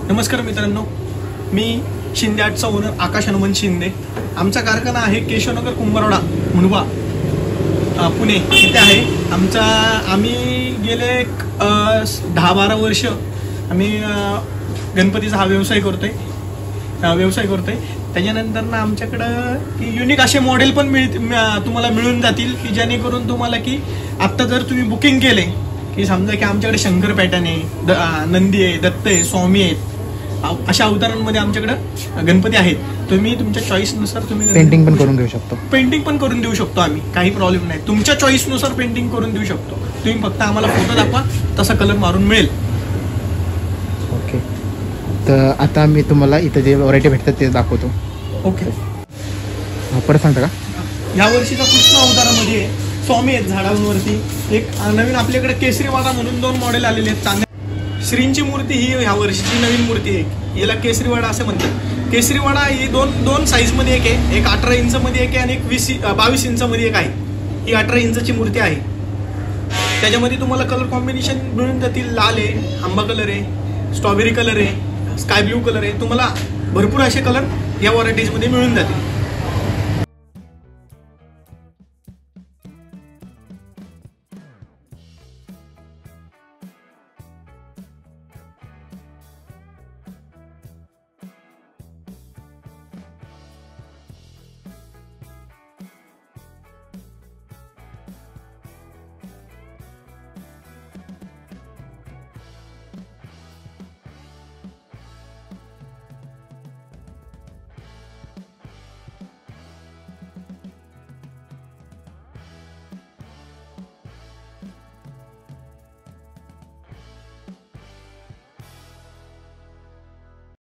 नमस्कार मित्रांनो, मी शिंदे आर्टचा ओनर आकाश हनुमंत शिंदे। आमचा कारखाना आहे केशवनगर कुंभारवाडा मुंडवा पुणे इथे आहे। आम्ही गेले 10-12 वर्ष आम्ही गणपतीचा हा व्यवसाय करतोय। त्याच्यानंतर ना आमच्याकडं की युनिक असे मॉडेल पण तुम्हाला मिळून जातील की जेणेकरून तुम्हाला की आत्ता जर तुम्ही बुकिंग केले की समजा की आमच्याकडे शंकर पॅटर्न आहे, नंदी आहे, दत्त आहे, स्वामी आहेत, अशा अवतारांमध्ये आमच्याकडे गणपती आहेत। तुम्ही तुमच्या चॉईसनुसार तुम्ही पेंटिंग पण करून घेऊ शकतो। पेंटिंग पण करून देऊ शकतो आम्ही, काही प्रॉब्लेम नाही। तुमच्या चॉईसनुसार पेंटिंग करून देऊ शकतो। तुम्ही फक्त आम्हाला फोटो दाखवा, तसा कलर मारून मिळेल। ओके, तर आता मी तुम्हाला इथं जे व्हरायटी भेटतात ते दाखवतो। ओके, परत सांगता का? या वर्षीचा कृष्ण अवतारामध्ये स्वामी आहेत झाडांवरती। एक नवीन आपल्याकडे केसरीवाडा म्हणून 2 मॉडेल आलेले आहेत चांगले। श्रींची मूर्ती ही ह्या वर्षीची नवीन मूर्ती आहे, याला केसरीवाडा असे म्हणतात। केसरीवाडा ही दोन साईजमध्ये एक आहे, एक 18 इंचमध्ये एक आहे आणि एक 22 इंचमध्ये एक आहे। ही 18 इंचची मूर्ती आहे। त्याच्यामध्ये तुम्हाला कलर कॉम्बिनेशन मिळून जातील। लाल आहे, आंबा कलर आहे, स्ट्रॉबेरी कलर आहे, स्काय ब्ल्यू कलर आहे। तुम्हाला भरपूर असे कलर या व्हरायटीजमध्ये मिळून जातील।